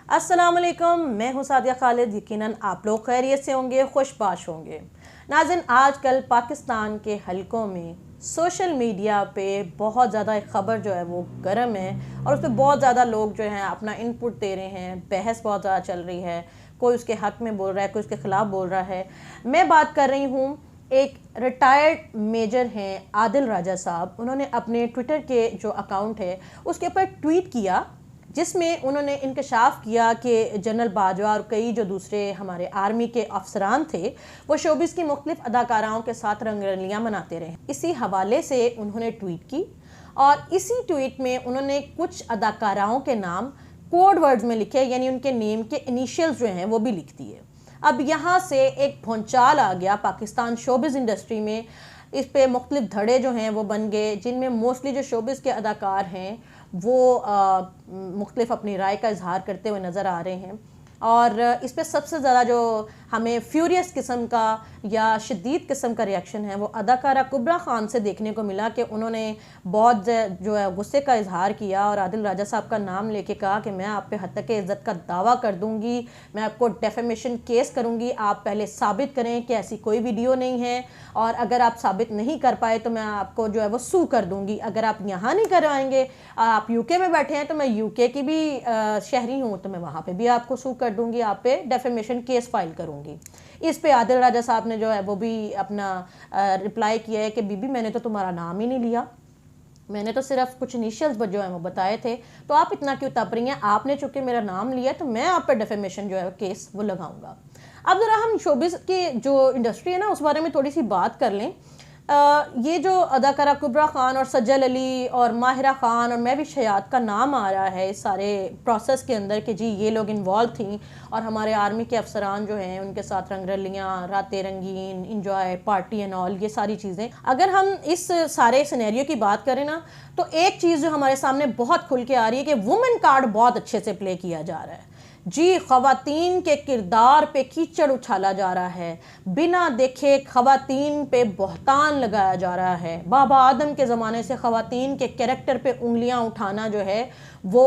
अस्सलाम वालेकुम, मैं हूँ सादिया खालिद। यकीनन आप लोग खैरियत से होंगे, खुशबाश होंगे। नाज़रीन, आजकल पाकिस्तान के हलकों में सोशल मीडिया पे बहुत ज़्यादा एक ख़बर जो है वो गर्म है और उस पर बहुत ज़्यादा लोग जो हैं अपना इनपुट दे रहे हैं। बहस बहुत ज़्यादा चल रही है, कोई उसके हक़ में बोल रहा है, कोई उसके ख़िलाफ़ बोल रहा है। मैं बात कर रही हूँ, एक रिटायर्ड मेजर हैं आदिल राजा साहब। उन्होंने अपने ट्विटर के जो अकाउंट है उसके ऊपर ट्वीट किया जिसमें उन्होंने इंकशाफ किया कि जनरल बाजवा और कई जो दूसरे हमारे आर्मी के अफसरान थे वो शोबिस की मुख्तलिफ अदाकाराओं के साथ रंगरलियाँ मनाते रहे। इसी हवाले से उन्होंने ट्वीट की और इसी ट्वीट में उन्होंने कुछ अदाकाराओं के नाम कोड वर्ड्स में लिखे, यानी उनके नेम के इनिशियल्स जो हैं वो भी लिख दिए। अब यहाँ से एक भौचाल आ गया पाकिस्तान शोबिस इंडस्ट्री में। इस पे मुख्तलिफ धड़े जो हैं वो बन गए, जिनमें मोस्टली जो शोबिस के अदाकार हैं वो मुख्तलिफ अपनी राय का इजहार करते हुए नज़र आ रहे हैं। और इस पर सबसे ज़्यादा जो हमें फ्यूरियस किस्म का या शदीद किस्म का रिएक्शन है वो अदाकारा कुबरा खान से देखने को मिला कि उन्होंने बहुत जो है गुस्से का इजहार किया और आदिल राजा साहब का नाम लेके कहा कि मैं आप पे हत्या इज़्ज़त का दावा कर दूंगी, मैं आपको डेफेमेशन केस करूंगी, आप पहले साबित करें कि ऐसी कोई वीडियो नहीं है और अगर आप साबित नहीं कर पाए तो मैं आपको जो है वो सू कर दूंगी। अगर आप यहाँ नहीं करवाएंगे, आप यूके में बैठे हैं तो मैं यूके की भी शहरी हूँ तो मैं वहाँ पर भी आपको सू कर दूंगी, आप पे डेफेमेशन केस फाइल करूँगी। इस पे आदिल राजा साहब ने जो है वो भी अपना रिप्लाई किया है कि बीबी मैंने तो तुम्हारा नाम ही नहीं लिया, मैंने तो सिर्फ कुछ इनिशियल्स जो हैं वो बताए थे, तो आप इतना क्यों तप रही हैं? आपने चूंकि मेरा नाम लिया तो मैं आप पर डेफेमेशन जो है केस वो लगाऊंगा। अब ज़रा हम शोबिस की जो इंडस्ट्री है ना उस बारे में थोड़ी सी बात कर लें। ये जो अदाकारा कुबरा खान और सज्जल अली और माहिरा खान और महविश हयात का नाम आ रहा है इस सारे प्रोसेस के अंदर कि जी ये लोग इन्वॉल्व थी और हमारे आर्मी के अफसरान जो हैं उनके साथ रंगरलियाँ, रातें रंगीन, इंजॉय, पार्टी एंड ऑल, ये सारी चीज़ें। अगर हम इस सारे सिनेरियो की बात करें ना तो एक चीज़ जो हमारे सामने बहुत खुल के आ रही है कि वुमेन कार्ड बहुत अच्छे से प्ले किया जा रहा है। जी, ख़वातीन के किरदार पे कीचड़ उछाला जा रहा है, बिना देखे ख़वातीन पे बहतान लगाया जा रहा है। बाबा आदम के ज़माने से ख़वातीन के कैरेक्टर पे उंगलियां उठाना जो है वो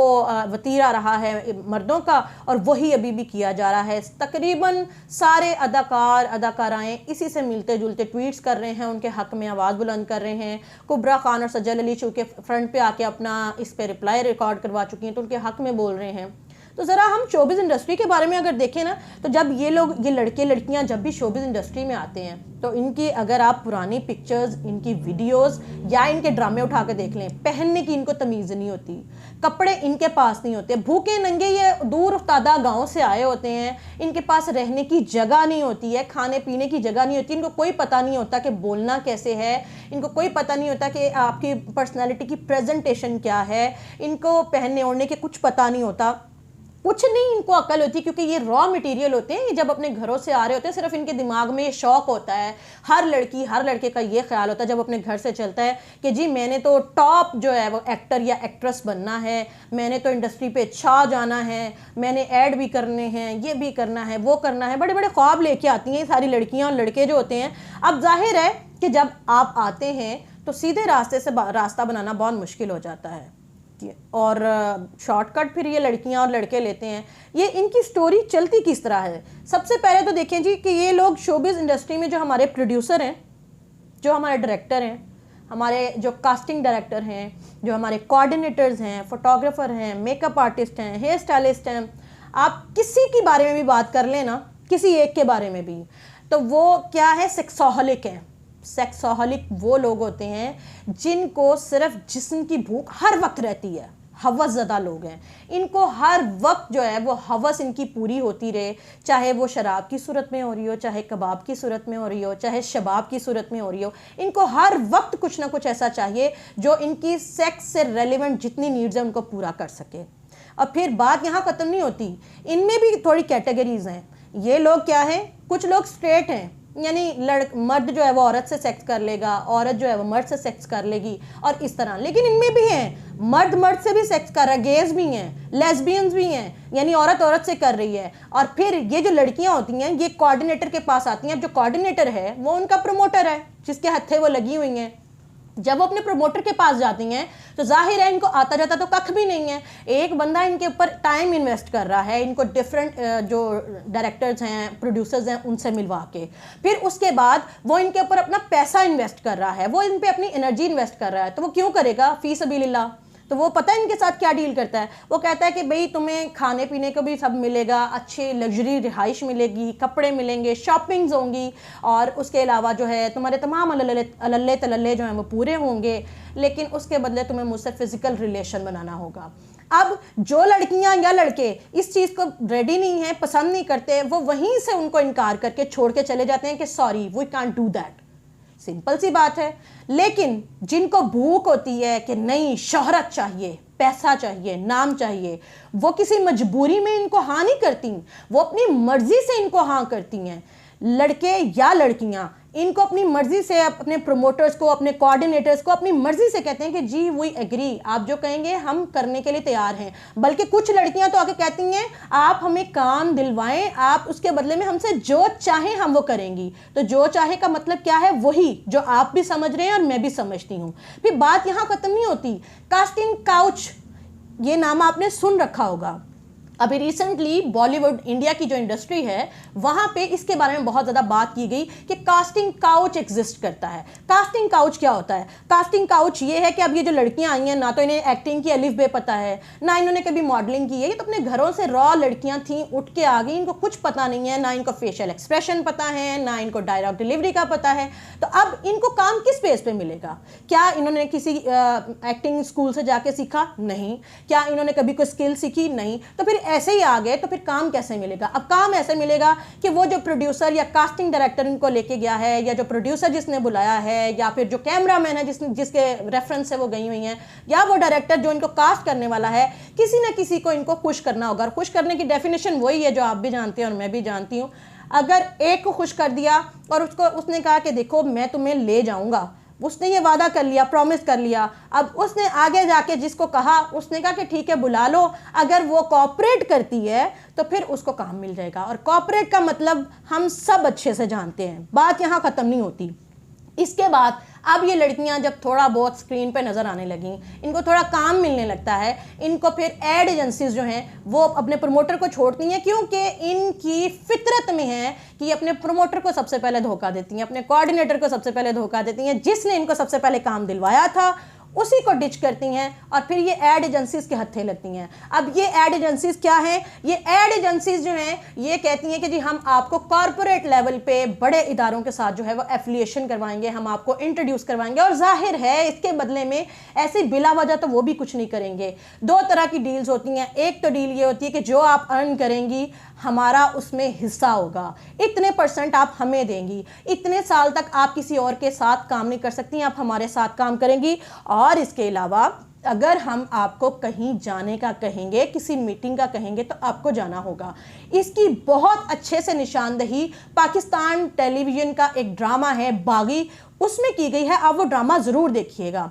वतीरा रहा है मर्दों का और वही अभी भी किया जा रहा है। तकरीबन सारे अदाकार अदाकाराएँ इसी से मिलते जुलते ट्वीट्स कर रहे हैं, उनके हक़ में आवाज़ बुलंद कर रहे हैं। कुबरा खान और सज्जल अली चूँकि फ्रंट पे आके अपना इस पर रिप्लाई रिकॉर्ड करवा चुकी हैं तो उनके हक़ में बोल रहे हैं। तो ज़रा हम शोबिस इंडस्ट्री के बारे में अगर देखें ना तो जब ये लोग, ये लड़के लड़कियां जब भी शोबिस इंडस्ट्री में आते हैं तो इनकी अगर आप पुरानी पिक्चर्स, इनकी वीडियोस या इनके ड्रामे उठा के देख लें, पहनने की इनको तमीज़ नहीं होती, कपड़े इनके पास नहीं होते, भूखे नंगे ये दूर उफ्तादा गाँव से आए होते हैं, इनके पास रहने की जगह नहीं होती है, खाने पीने की जगह नहीं होती, इनको कोई पता नहीं होता कि बोलना कैसे है, इनको कोई पता नहीं होता कि आपकी पर्सनैलिटी की प्रेजेंटेशन क्या है, इनको पहनने ओढ़ने के कुछ पता नहीं होता, कुछ नहीं इनको अकल होती, क्योंकि ये रॉ मटेरियल होते हैं। ये जब अपने घरों से आ रहे होते हैं सिर्फ इनके दिमाग में ये शौक होता है, हर लड़की हर लड़के का ये ख्याल होता है जब अपने घर से चलता है कि जी मैंने तो टॉप जो है वो एक्टर या एक्ट्रेस बनना है, मैंने तो इंडस्ट्री पे छा जाना है, मैंने ऐड भी करने हैं, ये भी करना है, वो करना है, बड़े बड़े ख्वाब लेके आती हैं सारी लड़कियाँ और लड़के जो होते हैं। अब जाहिर है कि जब आप आते हैं तो सीधे रास्ते से रास्ता बनाना बहुत मुश्किल हो जाता है और शॉर्टकट फिर ये लड़कियां और लड़के लेते हैं। ये इनकी स्टोरी चलती किस तरह है? सबसे पहले तो देखें जी कि ये लोग शोबिस इंडस्ट्री में जो हमारे प्रोड्यूसर हैं, जो हमारे डायरेक्टर हैं, हमारे जो कास्टिंग डायरेक्टर हैं, जो हमारे कोऑर्डिनेटर्स हैं, फोटोग्राफर हैं, मेकअप आर्टिस्ट हैं, हेयर स्टाइलिस्ट हैं, आप किसी के बारे में भी बात कर लें ना, किसी एक के बारे में भी, तो वो क्या है, सेक्सोहलिक है। सेक्सोहलिक वो लोग होते हैं जिनको सिर्फ जिस्म की भूख हर वक्त रहती है, हवस ज़दा लोग हैं। इनको हर वक्त जो है वो हवस इनकी पूरी होती रहे, चाहे वो शराब की सूरत में हो रही हो, चाहे कबाब की सूरत में हो रही हो, चाहे शबाब की सूरत में हो रही हो, इनको हर वक्त कुछ ना कुछ ऐसा चाहिए जो इनकी सेक्स से रेलिवेंट जितनी नीड्स हैं उनको पूरा कर सके। और फिर बात यहाँ ख़त्म नहीं होती, इनमें भी थोड़ी कैटेगरीज हैं। ये लोग क्या हैं, कुछ लोग स्ट्रेट हैं, यानी मर्द जो है वो औरत से सेक्स कर लेगा, औरत जो है वो मर्द से सेक्स कर लेगी और इस तरह। लेकिन इनमें भी हैं मर्द मर्द से भी सेक्स कर रहा है, गेज भी हैं, लेस्बियंस भी हैं, यानी औरत औरत से कर रही है। और फिर ये जो लड़कियां होती हैं ये कोऑर्डिनेटर के पास आती हैं। जो कोऑर्डिनेटर है वो उनका प्रमोटर है जिसके हत्थे वो लगी हुई हैं। जब वो अपने प्रमोटर के पास जाती हैं तो जाहिर है इनको आता जाता तो कख भी नहीं है। एक बंदा इनके ऊपर टाइम इन्वेस्ट कर रहा है, इनको डिफरेंट जो डायरेक्टर्स हैं, प्रोड्यूसर्स हैं, उनसे मिलवा के, फिर उसके बाद वो इनके ऊपर अपना पैसा इन्वेस्ट कर रहा है, वो इन पे अपनी एनर्जी इन्वेस्ट कर रहा है। तो वो क्यों करेगा फी सबीलिल्लाह? तो वो पता है इनके साथ क्या डील करता है, वो कहता है कि भाई तुम्हें खाने पीने को भी सब मिलेगा, अच्छी लग्जरी रिहाइश मिलेगी, कपड़े मिलेंगे, शॉपिंग्स होंगी, और उसके अलावा जो है तुम्हारे तमाम अल्ले तलल्ले जो हैं वो पूरे होंगे, लेकिन उसके बदले तुम्हें मुझसे फिजिकल रिलेशन बनाना होगा। अब जो लड़कियां या लड़के इस चीज़ को रेडी नहीं हैं, पसंद नहीं करते, वो वहीं से उनको इनकार करके छोड़ के चले जाते हैं कि sorry we can't do that. Simple सी बात है। लेकिन जिनको भूख होती है कि नहीं शोहरत चाहिए, पैसा चाहिए, नाम चाहिए, वो किसी मजबूरी में इनको हाँ नहीं करती, वो अपनी मर्जी से इनको हाँ करती हैं। लड़के या लड़कियां इनको अपनी मर्जी से, अपने प्रोमोटर्स को, अपने कोऑर्डिनेटर्स को अपनी मर्जी से कहते हैं कि जी वी एग्री, आप जो कहेंगे हम करने के लिए तैयार हैं। बल्कि कुछ लड़कियां तो आके कहती हैं आप हमें काम दिलवाएं, आप उसके बदले में हमसे जो चाहें हम वो करेंगी। तो जो चाहे का मतलब क्या है? वही जो आप भी समझ रहे हैं और मैं भी समझती हूँ। फिर बात यहाँ खत्म नहीं होती। कास्टिंग काउच, ये नाम आपने सुन रखा होगा। अभी रिसेंटली बॉलीवुड इंडिया की जो इंडस्ट्री है वहाँ पे इसके बारे में बहुत ज़्यादा बात की गई कि कास्टिंग काउच एग्जिस्ट करता है। कास्टिंग काउच क्या होता है? कास्टिंग काउच ये है कि अब ये जो लड़कियां आई हैं, ना तो इन्हें एक्टिंग की अलिफ बे पता है, ना इन्होंने कभी मॉडलिंग की है, ये तो अपने घरों से रॉ लड़कियां थीं, उठ के आ गई, इनको कुछ पता नहीं है, ना इनको फेशियल एक्सप्रेशन पता है, ना इनको डायलॉग डिलीवरी का पता है। तो अब इनको काम किस बेस पे मिलेगा? क्या इन्होंने किसी एक्टिंग स्कूल से जाके सीखा? नहीं। क्या इन्होंने कभी कोई स्किल सीखी? नहीं। तो फिर ऐसे ही आ गए तो फिर काम कैसे मिलेगा? अब काम ऐसे मिलेगा कि वो जो प्रोड्यूसर या कास्टिंग डायरेक्टर इनको लेके गया है, या जो प्रोड्यूसर जिसने बुलाया है, या फिर जो कैमरामैन है जिसके रेफरेंस से वो गई हुई हैं, या वो डायरेक्टर जो इनको कास्ट करने वाला है, किसी ना किसी को इनको खुश करना होगा। और खुश करने की डेफिनेशन वही है जो आप भी जानते हैं और मैं भी जानती हूँ। अगर एक को खुश कर दिया और उसने कहा कि देखो मैं तुम्हें ले जाऊंगा, उसने ये वादा कर लिया, प्रॉमिस कर लिया, अब उसने आगे जाके जिसको कहा उसने कहा कि ठीक है बुला लो, अगर वो कोऑपरेट करती है तो फिर उसको काम मिल जाएगा। और कोऑपरेट का मतलब हम सब अच्छे से जानते हैं। बात यहाँ ख़त्म नहीं होती। इसके बाद अब ये लड़कियां जब थोड़ा बहुत स्क्रीन पे नज़र आने लगी, इनको थोड़ा काम मिलने लगता है, इनको फिर एड एजेंसीज जो हैं वो अपने प्रमोटर को छोड़ती हैं, क्योंकि इनकी फितरत में है कि ये अपने प्रमोटर को सबसे पहले धोखा देती हैं, अपने कोऑर्डिनेटर को सबसे पहले धोखा देती हैं, जिसने इनको सबसे पहले काम दिलवाया था उसी को डिच करती हैं, और फिर ये एड एजेंसीज के हत्थे लगती हैं। अब ये एड एजेंसीज क्या हैं? ये एड एजेंसीज जो हैं ये कहती हैं कि जी हम आपको कॉर्पोरेट लेवल पे बड़े इदारों के साथ जो है वो एफिलिएशन करवाएंगे, हम आपको इंट्रोड्यूस करवाएंगे, और जाहिर है इसके बदले में ऐसे बिला वजह तो वो भी कुछ नहीं करेंगे। दो तरह की डील्स होती हैं। एक तो डील ये होती है कि जो आप अर्न करेंगी हमारा उसमें हिस्सा होगा, इतने % आप हमें देंगी, इतने साल तक आप किसी और के साथ काम नहीं कर सकती, आप हमारे साथ काम करेंगी, और इसके अलावा अगर हम आपको कहीं जाने का कहेंगे, किसी मीटिंग का कहेंगे तो आपको जाना होगा। इसकी बहुत अच्छे से निशानदही पाकिस्तान टेलीविज़न का एक ड्रामा है बागी, उसमें की गई है। आप वो ड्रामा ज़रूर देखिएगा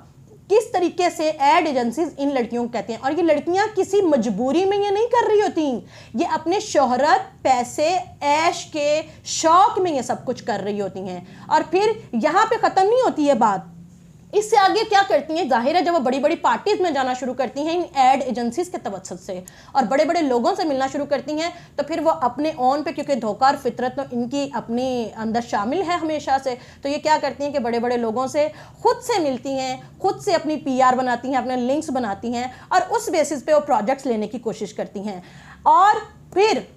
किस तरीके से एड एजेंसीज इन लड़कियों को कहते हैं। और ये लड़कियां किसी मजबूरी में ये नहीं कर रही होती, ये अपने शोहरत, पैसे, ऐश के शौक में ये सब कुछ कर रही होती हैं। और फिर यहाँ पे ख़त्म नहीं होती है बात, इससे आगे क्या करती हैं? जाहिर है जब वो बड़ी बड़ी पार्टीज में जाना शुरू करती हैं इन एड एजेंसीज के तवज्जुह से, और बड़े बड़े लोगों से मिलना शुरू करती हैं, तो फिर वो अपने ओन पे, क्योंकि धोखा और फितरत तो इनकी अपनी अंदर शामिल है हमेशा से, तो ये क्या करती हैं कि बड़े बड़े लोगों से खुद से मिलती हैं, खुद से अपनी PR बनाती हैं, अपने लिंक्स बनाती हैं, और उस बेसिस पे वो प्रोजेक्ट्स लेने की कोशिश करती हैं। और फिर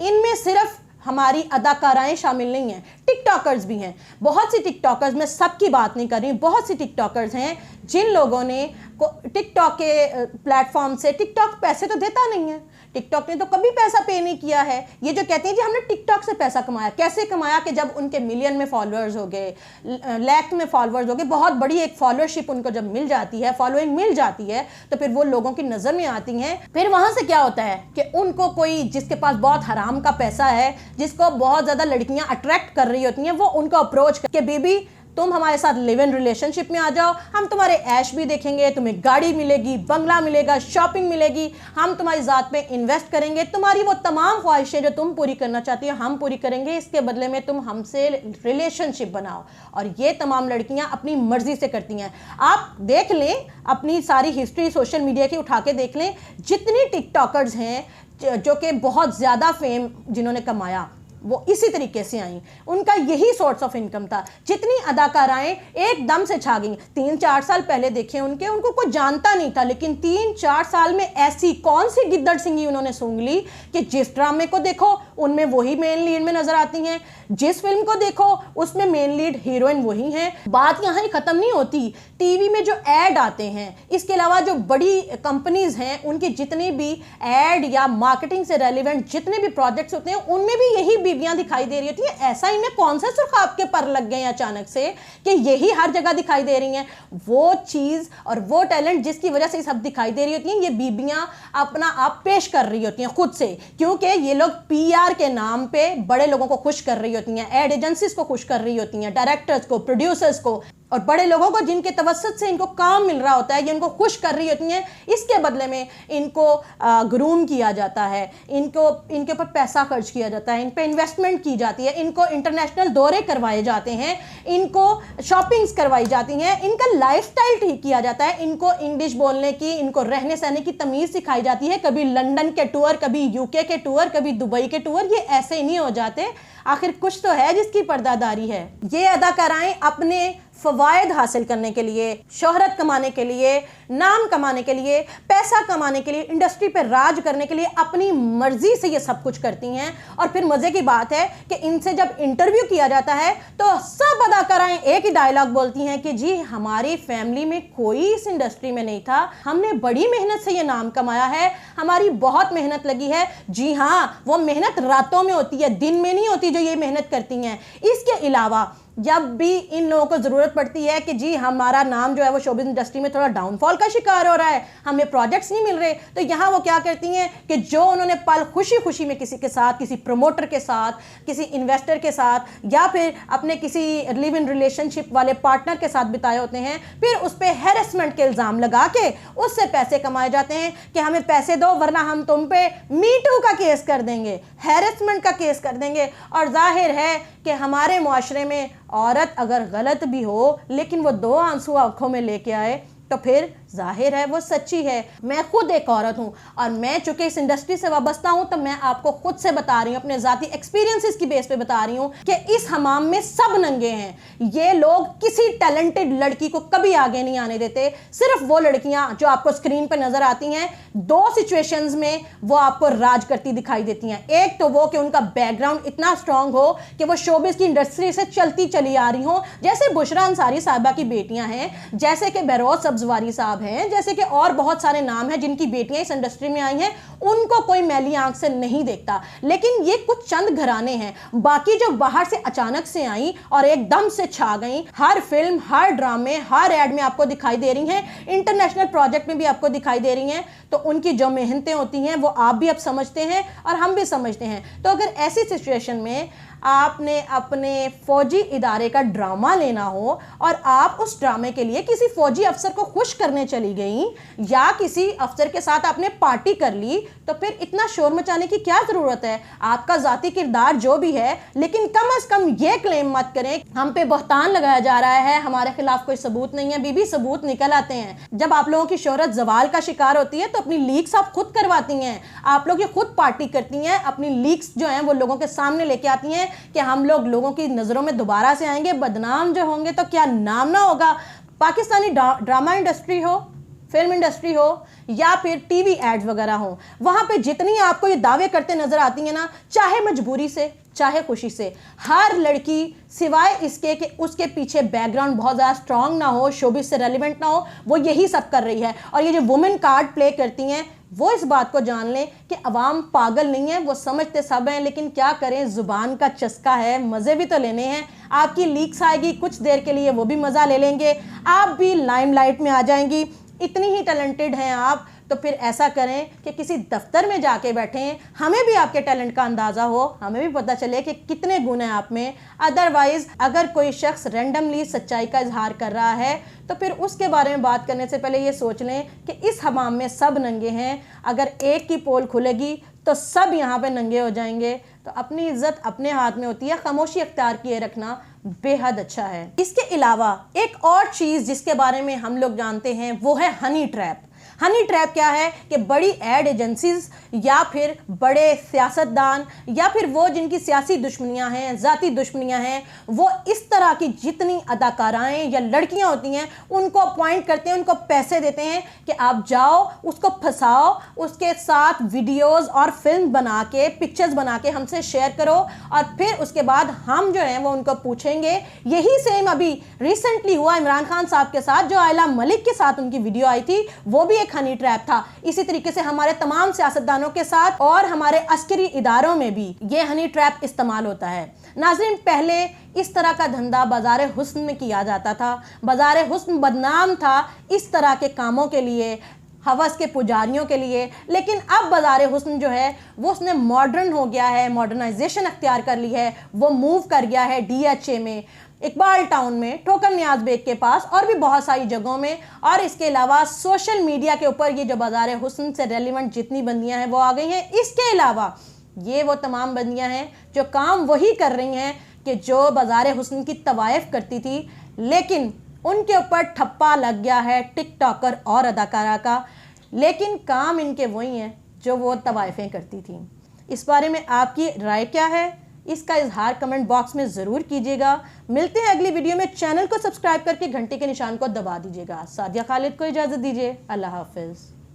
इनमें सिर्फ हमारी अदाकाराएं शामिल नहीं हैं, टिकटॉकर्स भी हैं। बहुत सी टिकटॉकर्स, मैं सबकी बात नहीं कर रही हूँ, बहुत सी टिकटॉकर्स हैं जिन लोगों ने टिकटॉक के प्लेटफॉर्म से, टिकटॉक पैसे तो देता नहीं है, टिकटॉक ने तो कभी पैसा पे नहीं किया है। ये जो कहते हैं कि हमने टिकटॉक से पैसा कमाया, कैसे कमाया? कि जब उनके मिलियन में फॉलोअर्स हो गए, लाख में फॉलोअर्स हो गए, बहुत बड़ी एक फॉलोअरशिप उनको जब मिल जाती है, फॉलोइंग मिल जाती है, तो फिर वो लोगों की नज़र में आती हैं। फिर वहाँ से क्या होता है कि उनको कोई जिसके पास बहुत हराम का पैसा है, जिसको बहुत ज़्यादा लड़कियाँ अट्रैक्ट कर रही होती हैं, वो उनको अप्रोच करके बेबी तुम हमारे साथ लिव इन रिलेशनशिप में आ जाओ, हम तुम्हारे ऐश भी देखेंगे, तुम्हें गाड़ी मिलेगी, बंगला मिलेगा, शॉपिंग मिलेगी, हम तुम्हारी ज़ात पे इन्वेस्ट करेंगे, तुम्हारी वो तमाम ख्वाहिशें जो तुम पूरी करना चाहती हो हम पूरी करेंगे, इसके बदले में तुम हमसे रिलेशनशिप बनाओ। और ये तमाम लड़कियां अपनी मर्जी से करती हैं। आप देख लें, अपनी सारी हिस्ट्री सोशल मीडिया की उठा के देख लें, जितनी टिकटॉकर्स हैं जो कि बहुत ज़्यादा फेम जिन्होंने कमाया वो इसी तरीके से आई, उनका यही सोर्स ऑफ इनकम था। जितनी अदाकाराएं एकदम से छा गई, 3-4 साल पहले देखे उनको कोई जानता नहीं था, लेकिन 3-4 साल में ऐसी कौन सी गिद्दड़ सिंगी उन्होंने सूंघ ली कि जिस ड्रामे को देखो उनमें वही मेन लीड में नजर आती हैं, जिस फिल्म को देखो उसमें मेन लीड हीरोइन वही हैं। बात यहाँ ही खत्म नहीं होती, टीवी में जो ऐड आते हैं, इसके अलावा जो बड़ी कंपनीज हैं उनके जितने भी ऐड या मार्केटिंग से रेलिवेंट जितने भी प्रोजेक्ट्स होते हैं उनमें भी यही बीवियां दिखाई दे रही होती है। ऐसा इनमें कौन सा सुर्ख आपके पर लग गए अचानक से कि यही हर जगह दिखाई दे रही हैं? वो चीज और वो टैलेंट जिसकी वजह से सब दिखाई दे रही होती हैं, ये बीबियां अपना आप पेश कर रही होती हैं खुद से, क्योंकि ये लोग पीआर के नाम पे बड़े लोगों को खुश कर रही होती हैं, एड एजेंसीज को खुश कर रही होती हैं, डायरेक्टर्स को, प्रोड्यूसर्स को और बड़े लोगों को जिनके तवस्सुत से इनको काम मिल रहा होता है, ये इनको खुश कर रही होती हैं। इसके बदले में इनको ग्रूम किया जाता है, इनके ऊपर पैसा खर्च किया जाता है, इन पे इन्वेस्टमेंट की जाती है, इनको इंटरनेशनल दौरे करवाए जाते हैं, इनको शॉपिंग्स करवाई जाती हैं, इनका लाइफस्टाइल ठीक किया जाता है, इनको इंग्लिश बोलने की, इनको रहने सहने की तमीज़ सिखाई जाती है। कभी लंदन के टूर, कभी यूके के टूर, कभी दुबई के टूर, ये ऐसे ही नहीं हो जाते। आखिर कुछ तो है जिसकी पर्दादारी है। ये अदाकाराएं अपने फ़वायद हासिल करने के लिए, शोहरत कमाने के लिए, नाम कमाने के लिए, पैसा कमाने के लिए, इंडस्ट्री पर राज करने के लिए अपनी मर्जी से ये सब कुछ करती हैं। और फिर मज़े की बात है कि इनसे जब इंटरव्यू किया जाता है तो सब अदाकाराएं एक ही डायलॉग बोलती हैं कि जी हमारी फैमिली में कोई इस इंडस्ट्री में नहीं था, हमने बड़ी मेहनत से ये नाम कमाया है, हमारी बहुत मेहनत लगी है। जी हाँ, वो मेहनत रातों में होती है, दिन में नहीं होती जो ये मेहनत करती हैं। इसके अलावा जब भी इन लोगों को ज़रूरत पड़ती है कि जी हमारा नाम जो है वो शोबिज़ इंडस्ट्री में थोड़ा डाउनफॉल का शिकार हो रहा है, हमें प्रोजेक्ट्स नहीं मिल रहे, तो यहाँ वो क्या करती हैं कि जो उन्होंने पल खुशी खुशी में किसी के साथ, किसी प्रमोटर के साथ, किसी इन्वेस्टर के साथ या फिर अपने किसी लिव इन रिलेशनशिप वाले पार्टनर के साथ बिताए होते हैं, फिर उस पर हैरेसमेंट के इल्ज़ाम लगा के उससे पैसे कमाए जाते हैं कि हमें पैसे दो वरना हम तुम पे मी टू का केस कर देंगे, हैरेसमेंट का केस कर देंगे। और जाहिर है कि हमारे मुआशरे में औरत अगर गलत भी हो लेकिन वो 2 आंसू आंखों में लेके आए तो फिर जाहिर है वो सच्ची है। मैं खुद एक औरत हूँ और मैं चूंकि इस इंडस्ट्री से वाबस्ता हूँ तो मैं आपको खुद से बता रही हूँ, अपने ज़ाती एक्सपीरियंसेस की बेस पे बता रही हूँ कि इस हमाम में सब नंगे हैं। ये लोग किसी टैलेंटेड लड़की को कभी आगे नहीं आने देते। सिर्फ वो लड़कियाँ जो आपको स्क्रीन पर नजर आती हैं 2 सिचुएशंस में वो आपको राज करती दिखाई देती हैं। एक तो वो कि उनका बैकग्राउंड इतना स्ट्रांग हो कि वो शोबिस की इंडस्ट्री से चलती चली आ रही हो, जैसे बुशरा अंसारी साहिबा की बेटियां हैं, जैसे कि बहरोज सब्जवारी साहब हैं, जैसे कि और बहुत सारे नाम हैं जिनकी बेटियां इस इंडस्ट्री में आई हैं। उनको कोई मैली आंख से नहीं देखता, लेकिन ये कुछ चंद घराने हैं। बाकी जो बाहर से अचानक से आई और एकदम से छा गई, हर फिल्म, हर ड्रामे, हर एड में आपको दिखाई दे रही हैं, इंटरनेशनल प्रोजेक्ट में भी आपको दिखाई दे रही हैं, तो उनकी जो मेहनतें होती हैं वो आप भी अब समझते हैं और हम भी समझते हैं। तो अगर ऐसी सिचुएशन में आपने अपने फौजी इदारे का ड्रामा लेना हो और आप उस ड्रामे के लिए किसी फौजी अफसर को खुश करने चली गई या किसी अफसर के साथ आपने पार्टी कर ली, तो फिर इतना शोर मचाने की क्या जरूरत है? आपका जाती किरदार जो भी है, लेकिन कम से कम ये क्लेम मत करें हम पे बहतान लगाया जा रहा है, हमारे खिलाफ कोई सबूत नहीं है। बीबी सबूत निकल आते हैं। जब आप लोगों की शोहरत जवाल का शिकार होती है तो अपनी लीक्स आप खुद करवाती हैं, आप लोग ये खुद पार्टी करती हैं, अपनी लीक्स जो हैं वो लोगों के सामने लेके आती हैं कि हम लोग लोगों की नज़रों में दोबारा से आएंगे, बदनाम जो होंगे तो क्या नाम ना होगा। पाकिस्तानी ड्रामा इंडस्ट्री हो, फिल्म इंडस्ट्री हो या फिर टीवी एड्स वगैरह हो, वहाँ पे जितनी आपको ये दावे करते नजर आती हैं ना, चाहे मजबूरी से चाहे खुशी से, हर लड़की सिवाय इसके कि उसके पीछे बैकग्राउंड बहुत ज़्यादा स्ट्रांग ना हो, शोबिस से रेलिवेंट ना हो, वो यही सब कर रही है। और ये जो वुमेन कार्ड प्ले करती हैं वो इस बात को जान लें कि अवाम पागल नहीं है, वो समझते सब हैं, लेकिन क्या करें, ज़ुबान का चस्का है, मज़े भी तो लेने हैं। आपकी लीक्स आएगी कुछ देर के लिए, वो भी मज़ा ले लेंगे, आप भी लाइमलाइट में आ जाएंगी। इतनी ही टैलेंटेड हैं आप, तो फिर ऐसा करें कि किसी दफ्तर में जाके बैठें, हमें भी आपके टैलेंट का अंदाज़ा हो, हमें भी पता चले कि कितने गुण हैं आप में। अदरवाइज़ अगर कोई शख्स रैंडमली सच्चाई का इजहार कर रहा है तो फिर उसके बारे में बात करने से पहले ये सोच लें कि इस हमाम में सब नंगे हैं, अगर एक की पोल खुलेगी तो सब यहाँ पे नंगे हो जाएंगे। तो अपनी इज्जत अपने हाथ में होती है, खामोशी अख्तियार किए रखना बेहद अच्छा है। इसके अलावा एक और चीज़ जिसके बारे में हम लोग जानते हैं वो है हनी ट्रैप। हनी ट्रैप क्या है कि बड़ी एड एजेंसीज या फिर बड़े सियासतदान या फिर वो जिनकी सियासी दुश्मनियां हैं, ज़ाती दुश्मनियां हैं, वो इस तरह की जितनी अदाकाराएं या लड़कियां होती हैं उनको अपॉइंट करते हैं, उनको पैसे देते हैं कि आप जाओ उसको फंसाओ, उसके साथ वीडियोस और फिल्म बना के, पिक्चर्स बना के हमसे शेयर करो और फिर उसके बाद हम जो है वो उनको पूछेंगे। यही सेम अभी रिसेंटली हुआ इमरान खान साहब के साथ, जो आयला मलिक के साथ उनकी वीडियो आई थी, वो भी हनी ट्रैप था। इसी तरीके से हमारे तमाम सियासतदानों के साथ और हमारे अस्करी इदारों में भी ये हनी ट्रैप इस्तेमाल होता है। नाज़रीन, पहले इस तरह का धंधा बाज़ार हुस्न में किया जाता था। बाज़ार हुस्न बदनाम था इस तरह के कामों के लिए, हवस के पुजारियों के लिए, लेकिन अब बाज़ार हुस्न जो है वो उसने मॉडर्न हो गया है, मॉडर्नाइजेशन अख्तियार कर ली है, वो मूव कर गया है DHA में, इकबाल टाउन में, ठोकर नियाज बेग के पास और भी बहुत सारी जगहों में। और इसके अलावा सोशल मीडिया के ऊपर ये जो बाज़ार हुस्न से रेलिवेंट जितनी बंदियां हैं वो आ गई हैं। इसके अलावा ये वो तमाम बंदियां हैं जो काम वही कर रही हैं कि जो बाज़ार हुस्न की तवाइफ करती थी, लेकिन उनके ऊपर ठप्पा लग गया है टिकटॉकर और अदाकारा का, लेकिन काम इनके वही हैं जो वो तवाइफें करती थी। इस बारे में आपकी राय क्या है, इसका इजहार कमेंट बॉक्स में ज़रूर कीजिएगा। मिलते हैं अगली वीडियो में। चैनल को सब्सक्राइब करके घंटे के निशान को दबा दीजिएगा। सादिया खालिद को इजाज़त दीजिए। अल्लाह हाफिज़।